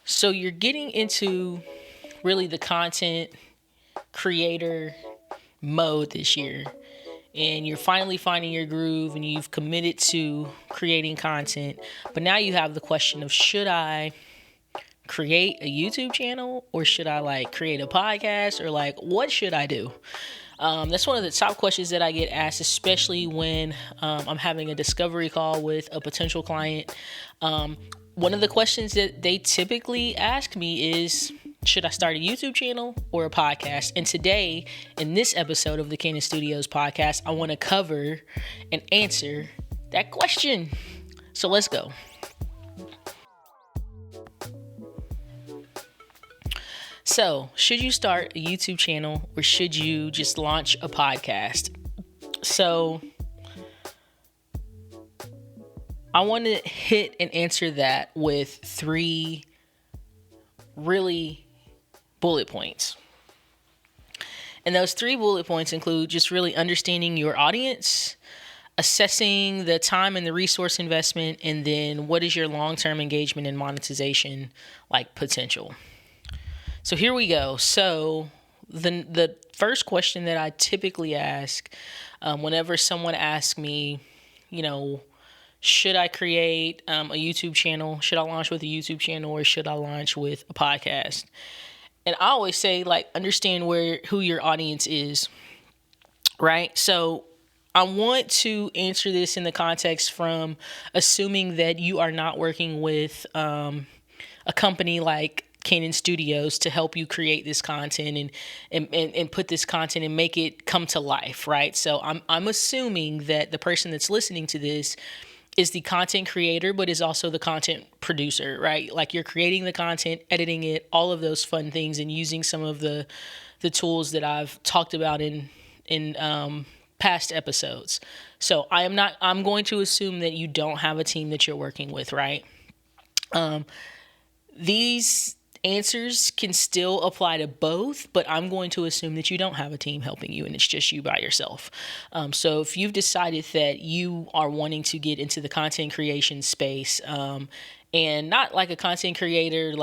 So you're getting into really the content creator mode this year, and you're finally finding your groove and you've committed to creating content. But now you have the question of, should I create a YouTube channel, or should I create a podcast, or what should I do? That's one of the top questions that I get asked, especially when I'm having a discovery call with a potential client. One of the questions that they typically ask me is, should I start a YouTube channel or a podcast? And today, in this episode of the Cannon Studios podcast, I want to cover and answer that question. So let's go. So, should you start a YouTube channel, or should you just launch a podcast? So, I want to hit and answer that with 3 really bullet points. And those 3 bullet points include just really understanding your audience, assessing the time and the resource investment, and then what is your long-term engagement and monetization potential. So here we go. So the first question that I typically ask whenever someone asks me, should I create a YouTube channel? Should I launch with a YouTube channel, or should I launch with a podcast? And I always say, understand who your audience is, right? So I want to answer this in the context from assuming that you are not working with a company like Cannon Studios to help you create this content and put this content and make it come to life, right? So I'm assuming that the person that's listening to this is the content creator, but is also the content producer, right? You're creating the content, editing it, all of those fun things, and using some of the tools that I've talked about in past episodes. So I'm going to assume that you don't have a team that you're working with, right? These answers can still apply to both, but I'm going to assume that you don't have a team helping you and it's just you by yourself. So if you've decided that you are wanting to get into the content creation space, and not a content creator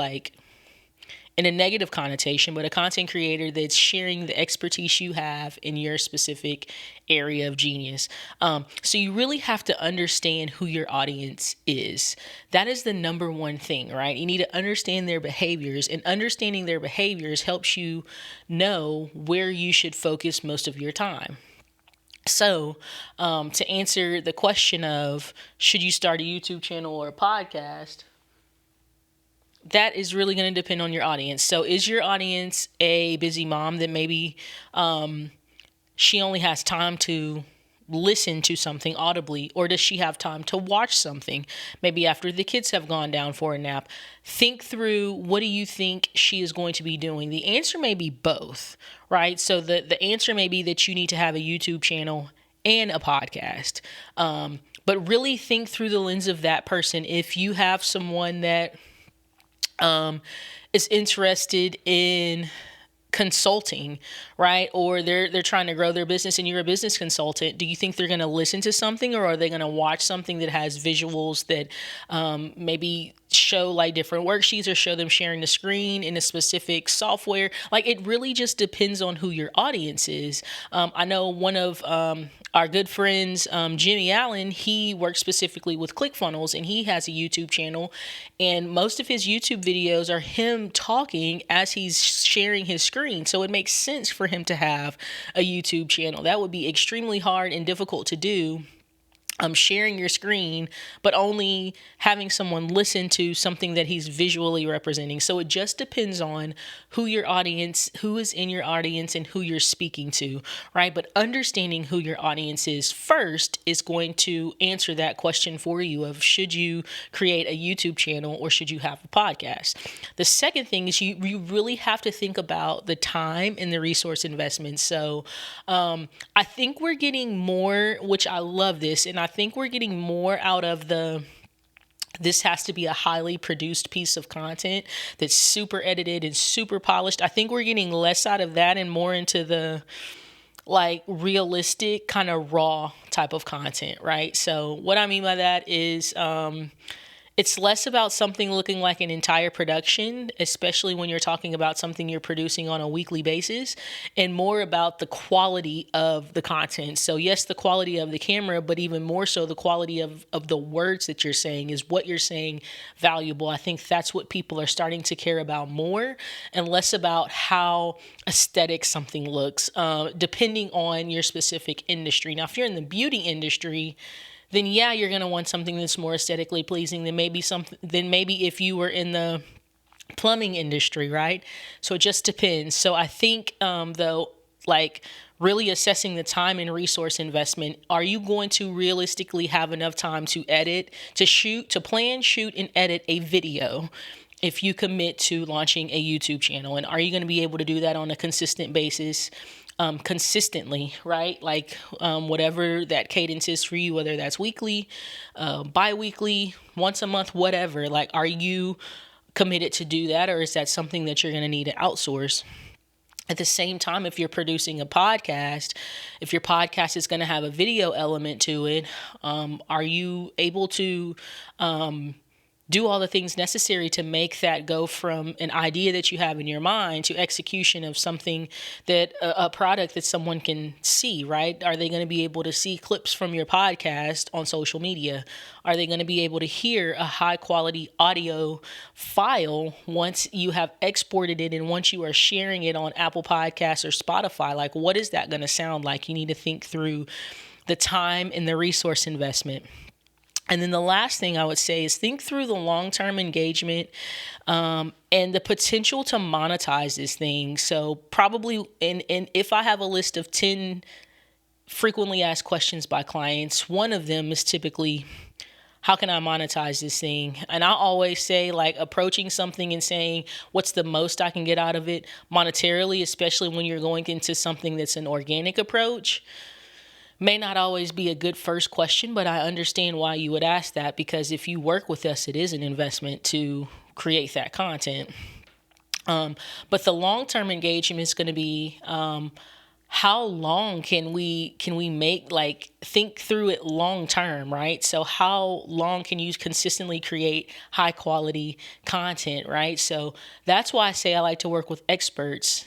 in a negative connotation, but a content creator that's sharing the expertise you have in your specific area of genius. So you really have to understand who your audience is. That is the number one thing, right? You need to understand their behaviors, and understanding their behaviors helps you know where you should focus most of your time. So, to answer the question of, should you start a YouTube channel or a podcast? That is really going to depend on your audience. So is your audience a busy mom that maybe she only has time to listen to something audibly, or does she have time to watch something maybe after the kids have gone down for a nap? Think through, what do you think she is going to be doing? The answer may be both, right? So the answer may be that you need to have a YouTube channel and a podcast. But really think through the lens of that person. If you have someone that is interested in consulting, right? Or they're trying to grow their business and you're a business consultant, do you think they're going to listen to something, or are they going to watch something that has visuals that maybe show different worksheets, or show them sharing the screen in a specific software? It really just depends on who your audience is. I know one of our good friends, Jimmy Allen, he works specifically with ClickFunnels, and he has a YouTube channel, and most of his YouTube videos are him talking as he's sharing his screen. So it makes sense for him to have a YouTube channel. That would be extremely hard and difficult to do. Sharing your screen, but only having someone listen to something that he's visually representing. So it just depends on who your audience, who is in your audience, and who you're speaking to, right? But understanding who your audience is first is going to answer that question for you of, should you create a YouTube channel or should you have a podcast? The second thing is you really have to think about the time and the resource investment. So I think we're getting more, which I love this, and I think we're getting more out of this has to be a highly produced piece of content that's super edited and super polished. I think we're getting less out of that and more into the realistic kind of raw type of content, right? So what I mean by that is It's less about something looking like an entire production, especially when you're talking about something you're producing on a weekly basis, and more about the quality of the content. So, yes, the quality of the camera, but even more so, the quality of the words that you're saying. Is what you're saying valuable? I think that's what people are starting to care about more, and less about how aesthetic something looks, depending on your specific industry. Now, if you're in the beauty industry, then yeah, you're going to want something that's more aesthetically pleasing than maybe if you were in the plumbing industry, right? So it just depends. So I think though, like really assessing the time and resource investment, are you going to realistically have enough time to edit, to shoot, to plan, shoot, and edit a video if you commit to launching a YouTube channel? And are you going to be able to do that on a consistent basis? Consistently, right? Like whatever that cadence is for you, whether that's weekly, bi-weekly, once a month, whatever. Like, are you committed to do that, or is that something that you're going to need to outsource? At the same time, if you're producing a podcast, if your podcast is going to have a video element to it, are you able to do all the things necessary to make that go from an idea that you have in your mind to execution of something that a product that someone can see, right? Are they going to be able to see clips from your podcast on social media? Are they going to be able to hear a high quality audio file once you have exported it and once you are sharing it on Apple Podcasts or Spotify? Like, what is that going to sound like? You need to think through the time and the resource investment. And then the last thing I would say is think through the long-term engagement and the potential to monetize this thing. So probably, and if I have a list of 10 frequently asked questions by clients, one of them is typically, how can I monetize this thing? And I always say, like, approaching something and saying, what's the most I can get out of it monetarily, especially when you're going into something that's an organic approach, may not always be a good first question, but I understand why you would ask that, because if you work with us, it is an investment to create that content. But the long-term engagement is going to be how long can we make, like, think through it long term, right? So how long can you consistently create high quality content, right? So that's why I say I like to work with experts,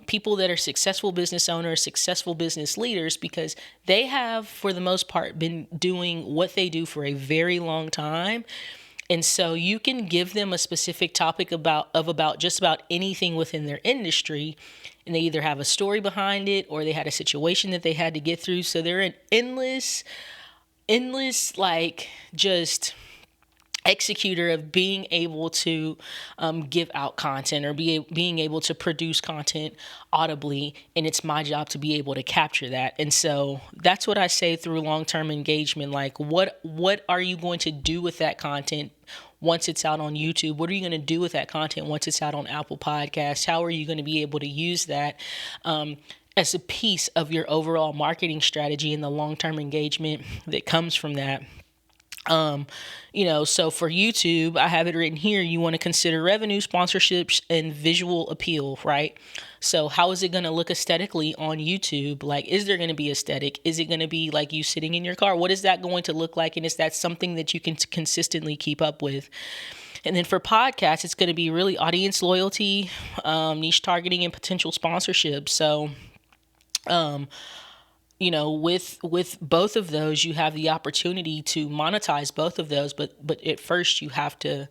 people that are successful business owners, successful business leaders, because they have, for the most part, been doing what they do for a very long time. And so you can give them a specific topic about just about anything within their industry, and they either have a story behind it or they had a situation that they had to get through. So they're an endless, like, just executor of being able to give out content or being able to produce content audibly, and it's my job to be able to capture that. And so that's what I say through long-term engagement. Like, what are you going to do with that content once it's out on YouTube? What are you going to do with that content once it's out on Apple Podcasts? How are you going to be able to use that as a piece of your overall marketing strategy and the long-term engagement that comes from that? So for YouTube, I have it written here. You want to consider revenue, sponsorships, and visual appeal, right? So how is it going to look aesthetically on YouTube? Like, is there going to be aesthetic? Is it going to be like you sitting in your car? What is that going to look like? And is that something that you can consistently keep up with? And then for podcasts, it's going to be really audience loyalty, niche targeting, and potential sponsorship. So, with both of those, you have the opportunity to monetize both of those, but at first you have to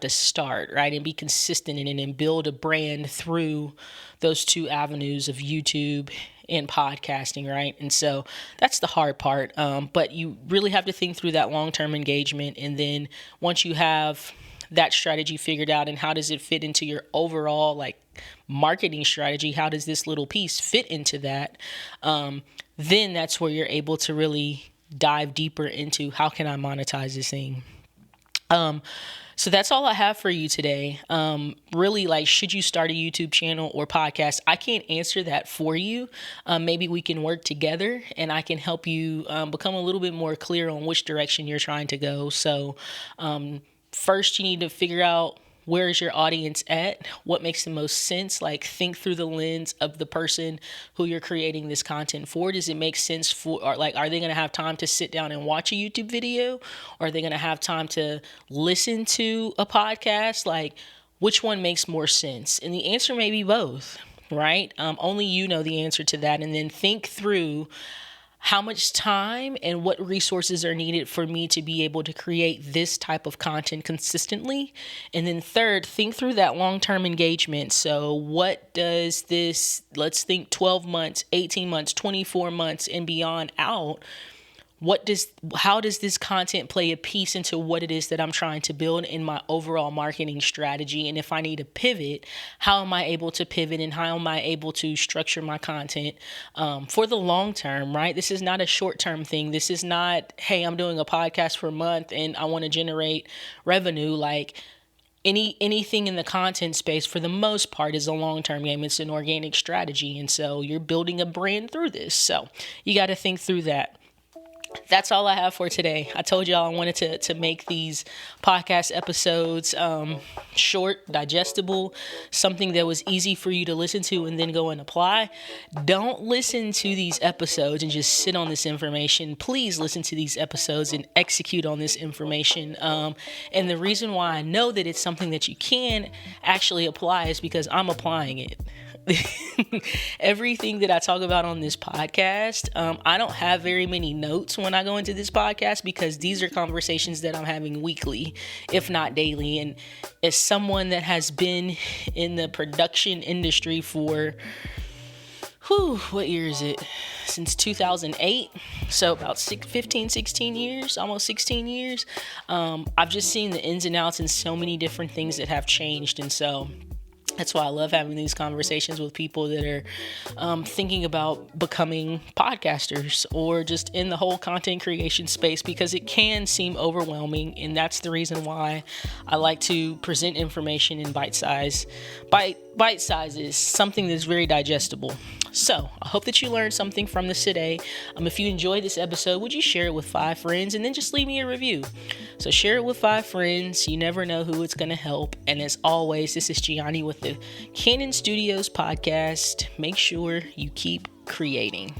start, right, and be consistent in it and build a brand through those two avenues of YouTube and podcasting, right? And so that's the hard part, but you really have to think through that long-term engagement, and then once you have that strategy figured out and how does it fit into your overall, like, marketing strategy, how does this little piece fit into that, then that's where you're able to really dive deeper into how can I monetize this thing. So that's all I have for you today. Really, like, should you start a YouTube channel or podcast? I can't answer that for you. Maybe we can work together and I can help you become a little bit more clear on which direction you're trying to go. So first, you need to figure out where is your audience at? What makes the most sense? Like, think through the lens of the person who you're creating this content for. Does it make sense for, or like, are they going to have time to sit down and watch a YouTube video? Or are they going to have time to listen to a podcast? Like, which one makes more sense? And the answer may be both, right? Only you know the answer to that. And then think through how much time and what resources are needed for me to be able to create this type of content consistently. And then third, think through that long-term engagement. So what does this, let's think 12 months, 18 months, 24 months and beyond out, how does this content play a piece into what it is that I'm trying to build in my overall marketing strategy? And if I need to pivot, how am I able to pivot, and how am I able to structure my content for the long term, right? This is not a short-term thing. This is not, hey, I'm doing a podcast for a month and I want to generate revenue. Like, anything in the content space, for the most part, is a long-term game. It's an organic strategy. And so you're building a brand through this. So you got to think through that. That's all I have for today. I told y'all I wanted to make these podcast episodes short, digestible, something that was easy for you to listen to and then go and apply. Don't listen to these episodes and just sit on this information. Please listen to these episodes and execute on this information. And the reason why I know that it's something that you can actually apply is because I'm applying it. Everything that I talk about on this podcast, I don't have very many notes when I go into this podcast, because these are conversations that I'm having weekly, if not daily. And as someone that has been in the production industry for, what year is it? Since 2008. So about 15, 16 years, almost 16 years. I've just seen the ins and outs and so many different things that have changed. And so that's why I love having these conversations with people that are thinking about becoming podcasters or just in the whole content creation space, because it can seem overwhelming. And that's the reason why I like to present information in bite sizes, something that's very digestible. So I hope that you learned something from this today. If you enjoyed this episode, would you share it with 5 friends and then just leave me a review? So share it with 5 friends. You never know who it's going to help. And as always, this is Gianni with the Canon Studios podcast. Make sure you keep creating.